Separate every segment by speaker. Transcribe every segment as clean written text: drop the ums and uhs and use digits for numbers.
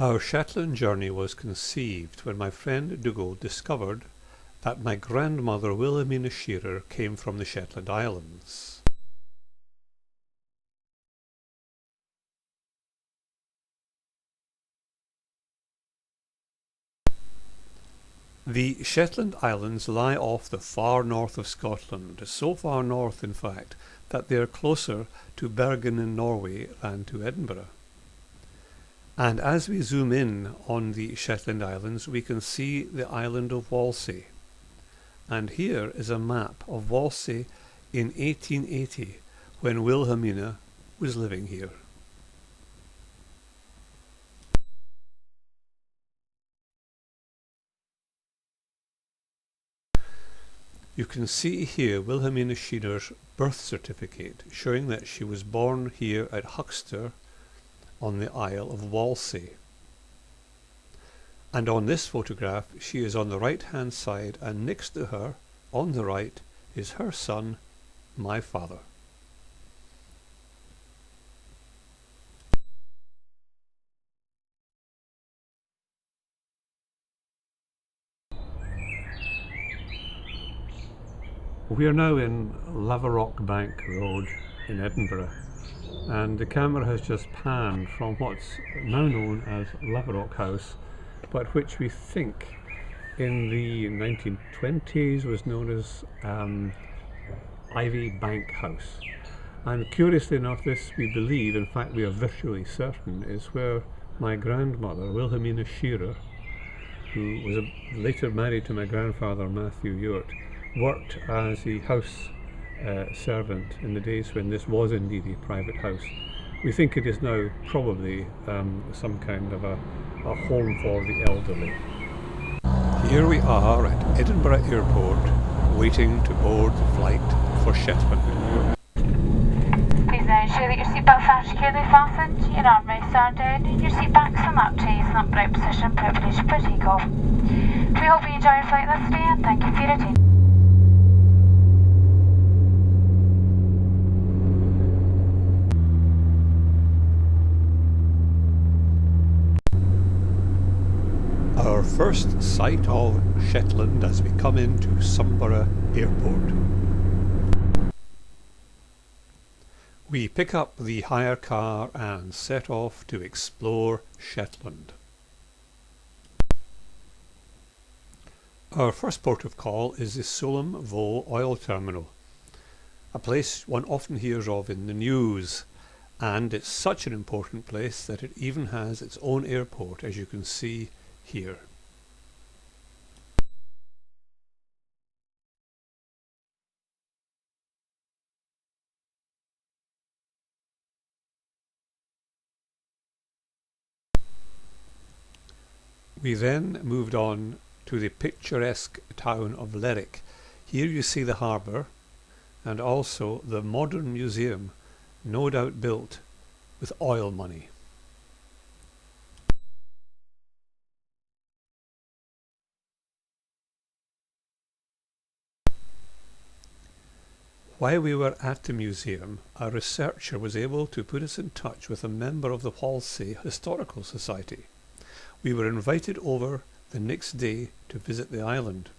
Speaker 1: Our Shetland journey was conceived when my friend Dougal discovered that my grandmother Wilhelmina Shearer came from the Shetland Islands. The Shetland Islands lie off the far north of Scotland, so far north in fact that they are closer to Bergen in Norway than to Edinburgh. And as we zoom in on the Shetland Islands, we can see the island of Walsey. And here is a map of Walsey in 1880, when Wilhelmina was living here. You can see here Wilhelmina Shearer's birth certificate, showing that she was born here at Huxter on the Isle of Walsey. And on this photograph she is on the right hand side, and next to her on the right is her son, my father. We are now in Laverock Bank Road in Edinburgh, and the camera has just panned from what's now known as Laverock House, but which we think in the 1920s was known as Ivy Bank House. And curiously enough, this we believe, in fact we are virtually certain, is where my grandmother Wilhelmina Shearer, who was later married to my grandfather Matthew Ewart, worked as a house servant in the days when this was indeed a private house. We think it is now probably some kind of a home for the elderly. Here we are at Edinburgh Airport, waiting to board the flight for Shetland.
Speaker 2: Please now ensure that your seatbelt is securely fastened, your armrests are down, and your seat backs and lap trays in upright position preparation for takeoff. We hope you enjoy your flight this day, and thank you for your attention. Our first sight of Shetland as we come into Sumburgh Airport. We pick up the hire car and set off to explore Shetland. Our first port of call is the Solom Voe oil terminal, a place one often hears of in the news, and it's such an important place that it even has its own airport, as you can see here. We then moved on to the picturesque town of Lerwick. Here you see the harbour and also the modern museum, no doubt built with oil money. While we were at the museum, a researcher was able to put us in touch with a member of the Walsey Historical Society. We were invited over the next day to visit the island.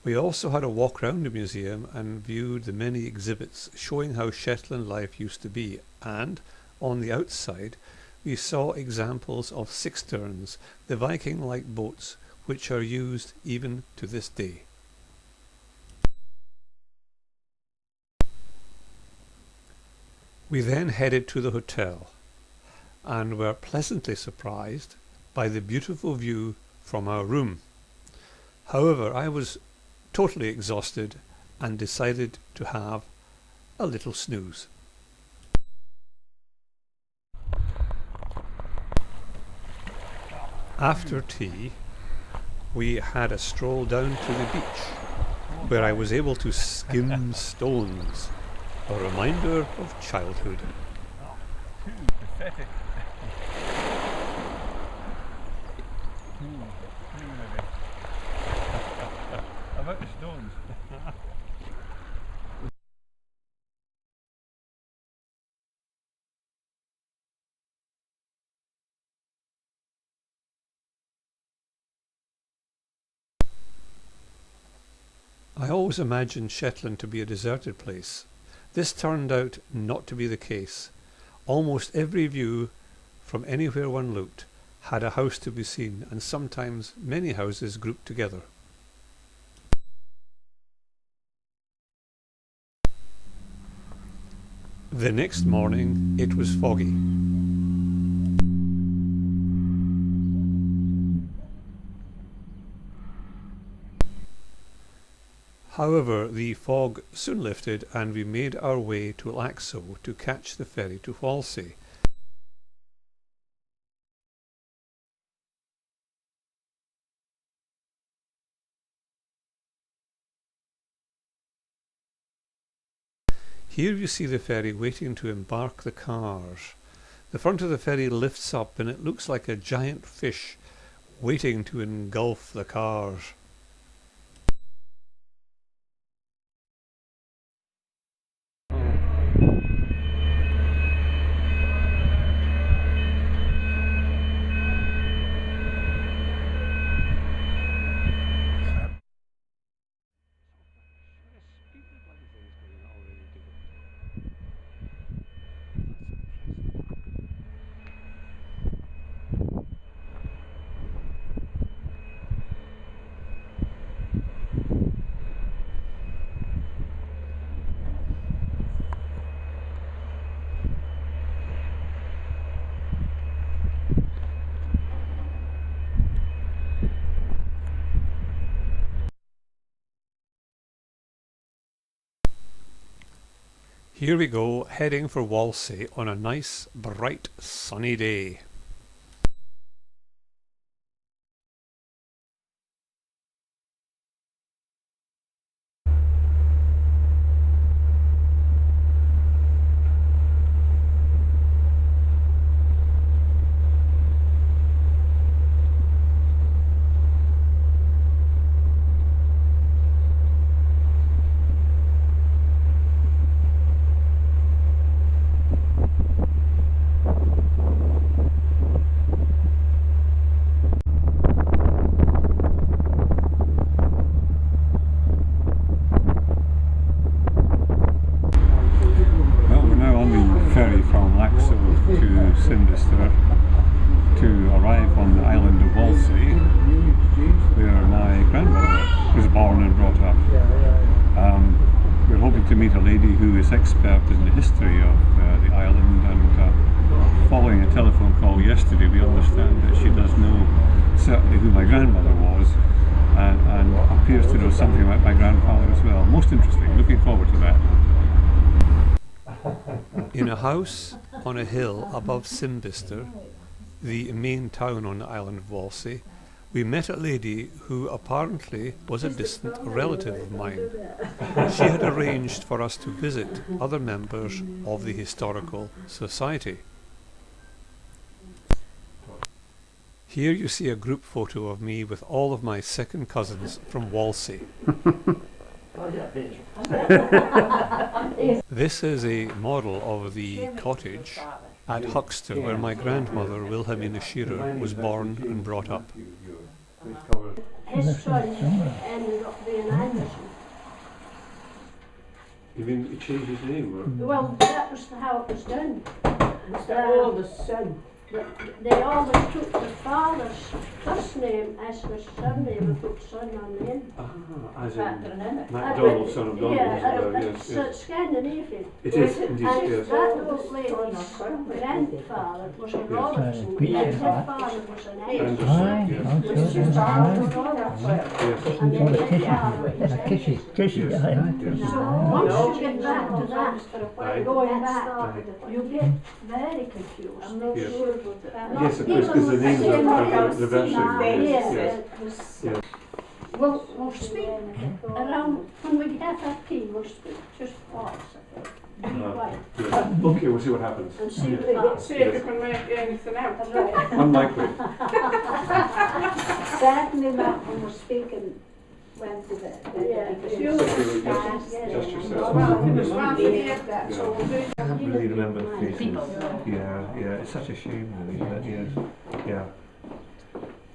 Speaker 2: We also had a walk around the museum and viewed the many exhibits showing how Shetland life used to be, and on the outside we saw examples of sixterns, the Viking-like boats which are used even to this day. We then headed to the hotel and were pleasantly surprised by the beautiful view from our room. However, I was totally exhausted and decided to have a little snooze. After tea, we had a stroll down to the beach, where I was able to skim stones, a reminder of childhood.
Speaker 3: Pathetic. About the stones.
Speaker 2: I always imagined Shetland to be a deserted place. This turned out not to be the case. Almost every view from anywhere one looked had a house to be seen, and sometimes many houses grouped together. The next morning it was foggy. However, the fog soon lifted and we made our way to Laxo to catch the ferry to Walsey. Here you see the ferry waiting to embark the cars. The front of the ferry lifts up and it looks like a giant fish waiting to engulf the cars. Here we go, heading for Walsey on a nice, bright, sunny day.
Speaker 1: To arrive on the island of Walsey, where my grandmother was born and brought up. We're hoping to meet a lady who is expert in the history of the island, and following a telephone call yesterday we understand that she does know certainly who my grandmother was, and appears to know something about my grandfather as well. Most interesting, looking forward to that.
Speaker 2: In a house on a hill above Simbister, the main town on the island of Walsey, we met a lady who apparently was a distant relative of mine. She had arranged for us to visit other members of the Historical Society. Here you see a group photo of me with all of my second cousins from Walsey. This is a model of the cottage at Huxter, where my grandmother Wilhelmina Shearer was born and brought up.
Speaker 4: His son ended up being Anderson.
Speaker 1: You mean he changed his name? Or?
Speaker 4: Well, that was how it was done.
Speaker 5: The oldest son.
Speaker 4: They always took the father's first name as his surname and put son on the end.
Speaker 1: As in MacDonald, son of Donald.
Speaker 4: Yes, it's Scandinavian.
Speaker 1: It is, indeed,
Speaker 4: And
Speaker 1: yes.
Speaker 4: that old lady's grandfather was a Robertson, and his father was an Anderson.
Speaker 1: Anderson, yes.
Speaker 4: His father was Robertson,
Speaker 1: Yes.
Speaker 4: and then his father was Anderson.
Speaker 1: Yes.
Speaker 4: So once you get back to that, going back, you get very confused. I'm not
Speaker 1: Yes.
Speaker 4: sure.
Speaker 1: Yes, of course, because the names are the versing. Yes.
Speaker 4: We'll speak around when we have that tea. We'll speak just false. Be quiet
Speaker 1: Okay, we'll see what happens.
Speaker 4: and see what
Speaker 5: See
Speaker 4: happens.
Speaker 5: if you can make anything out.
Speaker 4: Right.
Speaker 1: Unlikely.
Speaker 6: Certainly not when we're speaking Wednesday.
Speaker 4: Yeah.
Speaker 1: Just yourself.
Speaker 5: Well, it was one year that, so we'll do
Speaker 1: I can't really remember the faces. Yeah, it's such a shame, really, isn't it? Yes.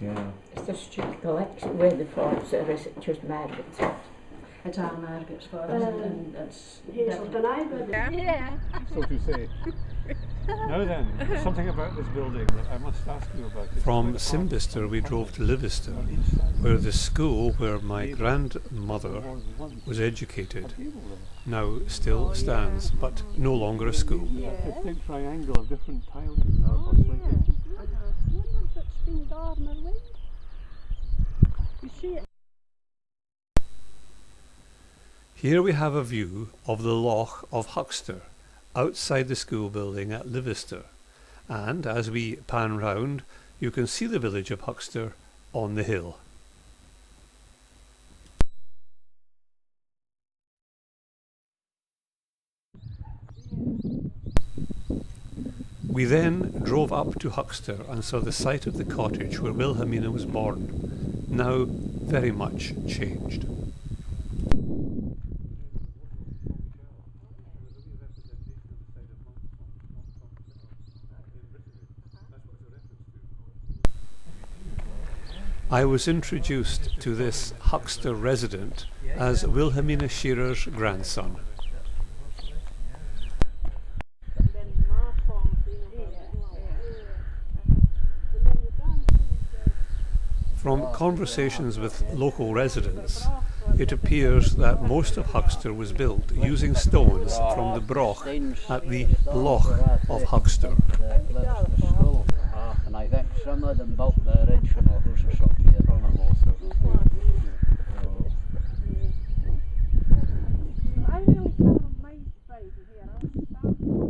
Speaker 1: Yeah.
Speaker 6: It's such a collection where the forms are, is it just mad?
Speaker 7: It's our Margaret's forest and it's
Speaker 4: Hazelton Island.
Speaker 6: Yeah.
Speaker 3: So to say. Now then, something about this building that I must ask you about. It's
Speaker 2: From
Speaker 3: quite
Speaker 2: Simbister we drove to Livister,
Speaker 3: on each side.
Speaker 2: where the school where my grandmother was educated now still stands, but no longer a school.
Speaker 3: A distinct triangle of different tiling now, or slightly.
Speaker 4: Wonder if it's been Darner Wind. You see it?
Speaker 2: Here we have a view of the Loch of Huxter, outside the school building at Livister, and as we pan round you can see the village of Huxter on the hill. We then drove up to Huxter and saw the site of the cottage where Wilhelmina was born, now very much changed. I was introduced to this Huxter resident as Wilhelmina Shearer's grandson. From conversations with local residents, it appears that most of Huxter was built using stones from the broch at the Loch of Huxter.
Speaker 8: And I think some of them built the original houses up here.
Speaker 4: I really can't mind Friday here. I can come back.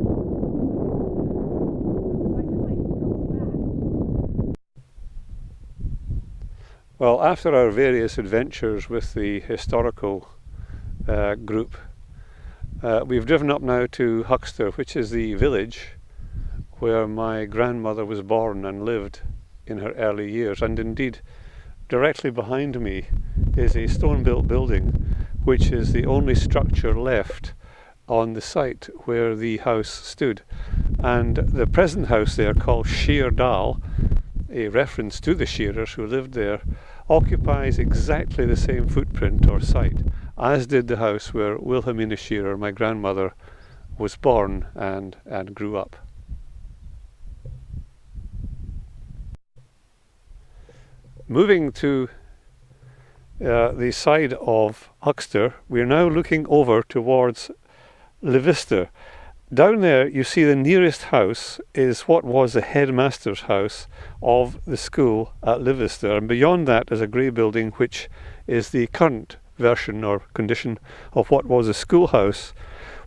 Speaker 1: Well, after our various adventures with the historical group, we've driven up now to Huxter, which is the village where my grandmother was born and lived in her early years. And indeed, directly behind me is a stone-built building, which is the only structure left on the site where the house stood. And the present house there, called Sheardal, a reference to the shearers who lived there, occupies exactly the same footprint or site as did the house where Wilhelmina Shearer, my grandmother, was born and grew up. Moving to the side of Huxter, we are now looking over towards Livister. Down there you see the nearest house is what was the headmaster's house of the school at Livister, and beyond that is a grey building which is the current version or condition of what was a schoolhouse,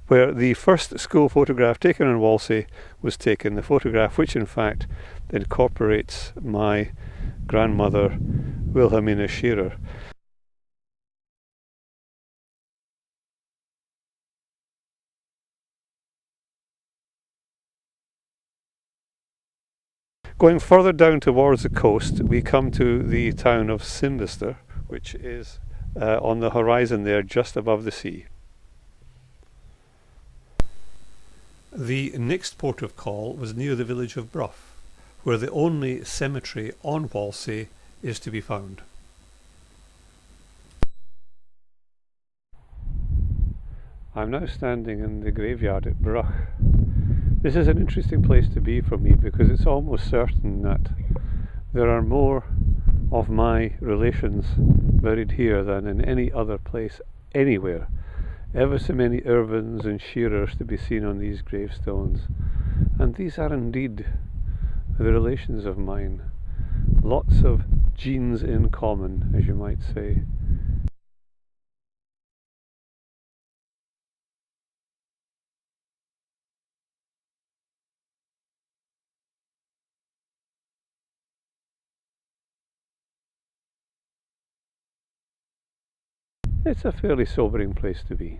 Speaker 1: where the first school photograph taken in Walsey was taken, the photograph which in fact incorporates my grandmother Wilhelmina Shearer. Going further down towards the coast, we come to the town of Simbister, which is on the horizon there just above the sea.
Speaker 2: The next port of call was near the village of Brough, where the only cemetery on Walsey is to be found.
Speaker 1: I'm now standing in the graveyard at Brough. This is an interesting place to be for me because it's almost certain that there are more of my relations buried here than in any other place anywhere. Ever so many Irvins and Shearers to be seen on these gravestones, and these are indeed the relations of mine. Lots of genes in common, as you might say. It's a fairly sobering place to be.